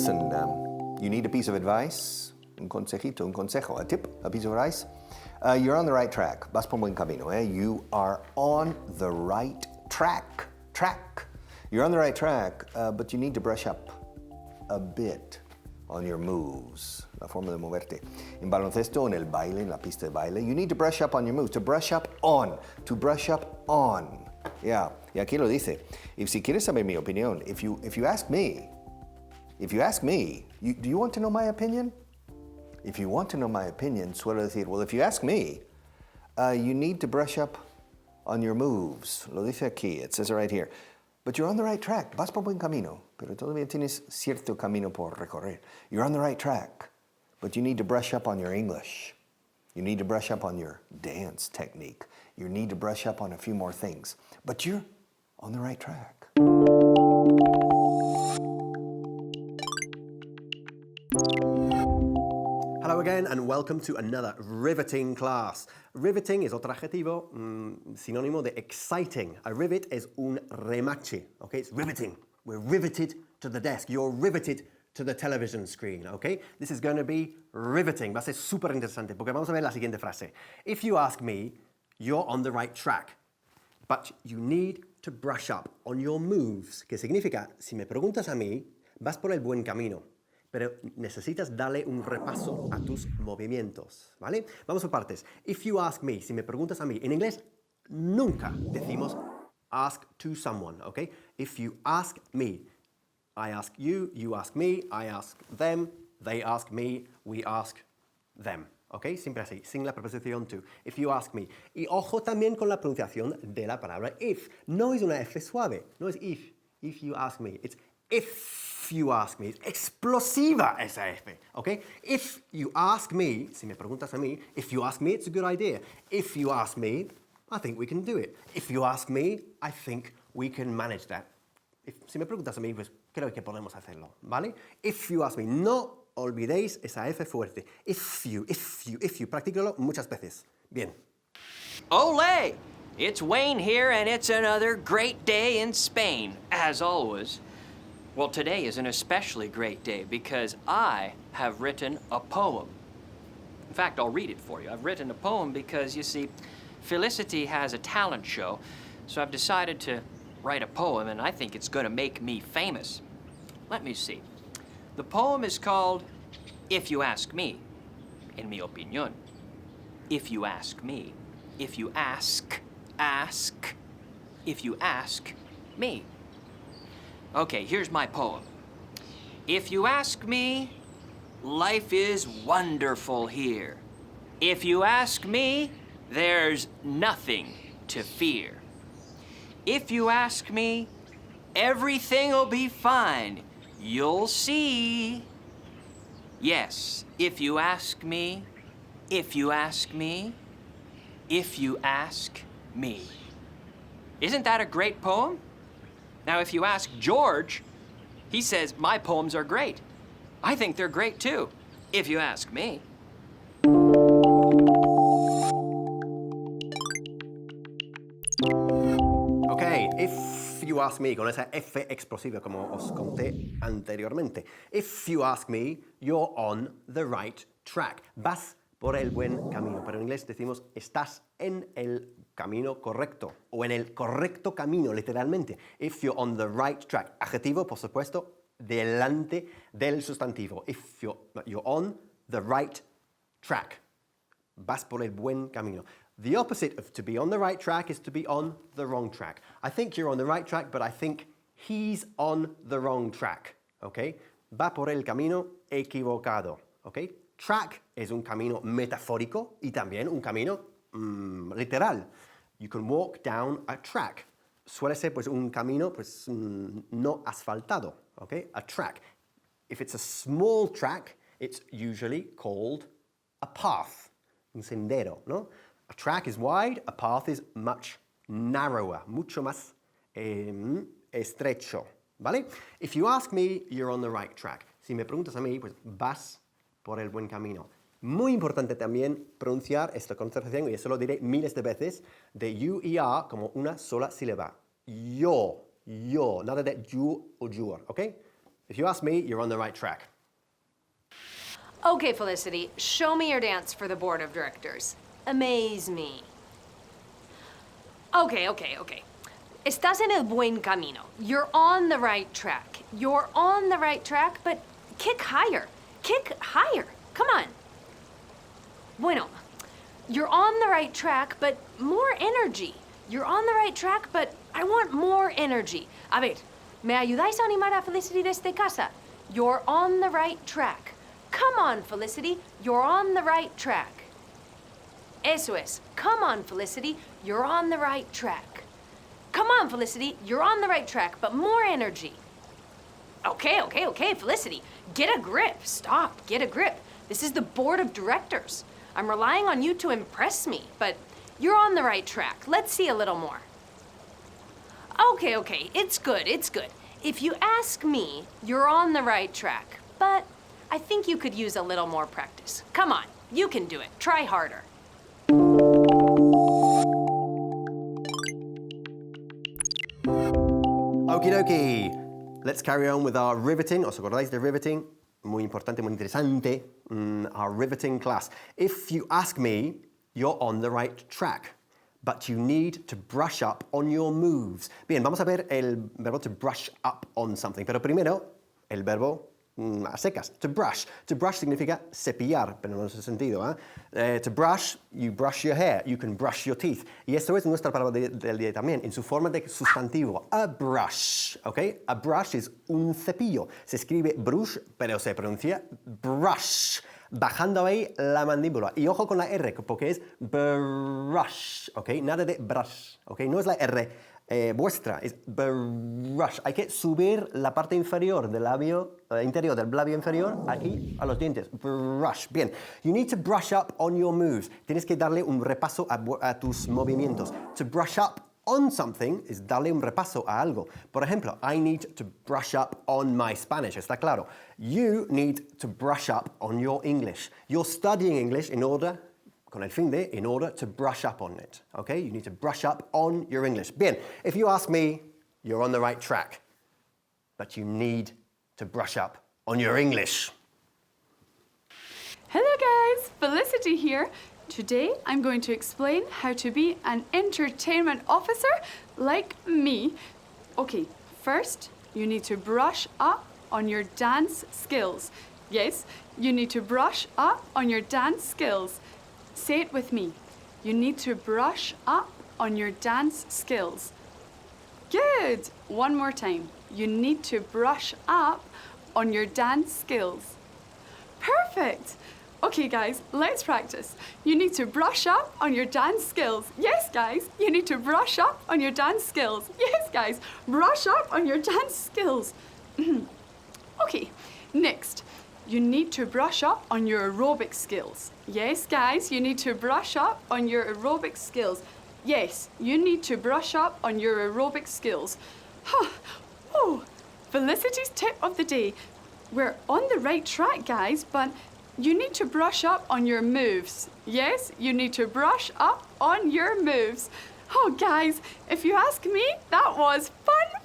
Listen, you need a piece of advice, un consejito, un consejo, a tip, a piece of advice. You're on the right track. Vas por buen camino. You are on the right track. You're on the right track, but you need to brush up a bit on your moves, la forma de moverte. En baloncesto, en el baile, en la pista de baile, you need to brush up on your moves, to brush up on. Yeah, y aquí lo dice. Si quieres saber mi opinión, if you ask me, do you want to know my opinion? If you want to know my opinion, suelo decir, well, if you ask me, you need to brush up on your moves. Lo dice aquí, it says it right here. But you're on the right track, vas por buen camino, pero todavía tienes cierto camino por recorrer. You're on the right track, but you need to brush up on your English. You need to brush up on your dance technique. You need to brush up on a few more things, but you're on the right track. Hello again and welcome to another riveting class. Riveting es otro adjetivo sinónimo de exciting. A rivet es un remache, okay? It's riveting. We're riveted to the desk. You're riveted to the television screen, okay? This is going to be riveting. Va a ser súper interesante porque vamos a ver la siguiente frase. If you ask me, you're on the right track, but you need to brush up on your moves. Que significa, si me preguntas a mí, vas por el buen camino, pero necesitas darle un repaso a tus movimientos, ¿vale? Vamos por partes. If you ask me, si me preguntas a mí, en inglés nunca decimos ask to someone, ¿ok? If you ask me, I ask you, you ask me, I ask them, they ask me, we ask them, ¿ok? Siempre así, sin la preposición to. If you ask me. Y ojo también con la pronunciación de la palabra if. No es una F suave, no es if you ask me, it's if you ask me. Es explosiva esa F, ¿ok? If you ask me, si me preguntas a mí, if you ask me, it's a good idea. If you ask me, I think we can do it. If you ask me, I think we can manage that. Si me preguntas a mí, pues creo que podemos hacerlo, ¿vale? If you ask me, no olvidéis esa F fuerte. If you. Practícalo muchas veces. Bien. Olé! It's Wayne here, and it's another great day in Spain, as always. Well, today is an especially great day because I have written a poem. In fact, I'll read it for you. I've written a poem because, you see, Felicity has a talent show, so I've decided to write a poem, and I think it's going to make me famous. Let me see. The poem is called If You Ask Me, en mi opinión. If you ask me. If you ask. If you ask me. Okay, here's my poem. If you ask me, life is wonderful here. If you ask me, there's nothing to fear. If you ask me, everything'll be fine. You'll see. Yes, if you ask me, if you ask me, if you ask me. Isn't that a great poem? Now, if you ask George, he says my poems are great. I think they're great too, if you ask me. Okay, if you ask me, con esa F explosiva como os conté anteriormente. If you ask me, you're on the right track. Vas por el buen camino. Pero en inglés decimos estás en el camino correcto o en el correcto camino, literalmente. If you're on the right track. Adjetivo, por supuesto, delante del sustantivo. If you're on the right track. Vas por el buen camino. The opposite of to be on the right track is to be on the wrong track. I think you're on the right track, but I think he's on the wrong track. Okay? Va por el camino equivocado. Okay? Track es un camino metafórico y también un camino literal. You can walk down a track. Suele ser pues un camino pues no asfaltado, okay? A track. If it's a small track, it's usually called a path, un sendero, ¿no? A track is wide, a path is much narrower, mucho más estrecho, ¿vale? If you ask me, you're on the right track. Si me preguntas a mí, pues vas por el buen camino. Muy importante también pronunciar esta conversación, y eso lo diré miles de veces, de you y a como una sola sílaba. Yo, nada de you o your, ¿ok? If you ask me, you're on the right track. Okay, Felicity, show me your dance for the board of directors. Amaze me. Okay. Estás en el buen camino. You're on the right track. You're on the right track, but kick higher. Kick higher. Come on. Bueno, you're on the right track, but more energy. You're on the right track, but I want more energy. A ver, ¿me ayudáis a animar a Felicity desde casa? You're on the right track. Come on, Felicity. You're on the right track. Eso es. Come on, Felicity. You're on the right track. Come on, Felicity. You're on the right track, but more energy. Okay, Felicity. Get a grip. Stop. Get a grip. This is the board of directors. I'm relying on you to impress me, but you're on the right track. Let's see a little more. Okay. It's good. If you ask me, you're on the right track, but I think you could use a little more practice. Come on. You can do it. Try harder. Okie dokie. Let's carry on with our riveting. ¿Os acordáis de riveting? Muy importante, muy interesante. Our riveting class. If you ask me, you're on the right track, but you need to brush up on your moves. Bien, vamos a ver el verbo to brush up on something, pero primero el verbo a secas, to brush. To brush significa cepillar, pero no en ese sentido. To brush, you brush your hair, you can brush your teeth. Y esto es nuestra palabra del día también, en su forma de sustantivo. A brush, ¿ok? A brush es un cepillo. Se escribe brush, pero se pronuncia brush. Bajando ahí la mandíbula. Y ojo con la R, porque es brush, ¿ok? Nada de brush, ¿ok? No es la R vuestra, es brush. Hay que subir la parte inferior del labio, interior del labio inferior, aquí a los dientes. Brush. Bien. You need to brush up on your moves. Tienes que darle un repaso a tus movimientos. To brush up on something es darle un repaso a algo. Por ejemplo, I need to brush up on my Spanish. Está claro. You need to brush up on your English. You're studying English in order to brush up on it. Okay? You need to brush up on your English. Bien. If you ask me, you're on the right track. But you need to brush up on your English. Hello guys, Felicity here. Today I'm going to explain how to be an entertainment officer like me. Okay, first you need to brush up on your dance skills. Yes, you need to brush up on your dance skills. Say it with me. You need to brush up on your dance skills. Good. One more time. You need to brush up on your dance skills. Perfect. Okay, guys, let's practice. You need to brush up on your dance skills. Yes, guys, you need to brush up on your dance skills. Yes, guys, brush up on your dance skills. Okay, next, you need to brush up on your aerobic skills. Yes, guys, you need to brush up on your aerobic skills. Yes, you need to brush up on your aerobic skills. Oh, Felicity's tip of the day. We're on the right track, guys, but you need to brush up on your moves. Yes, you need to brush up on your moves. Oh, guys, if you ask me, that was fun.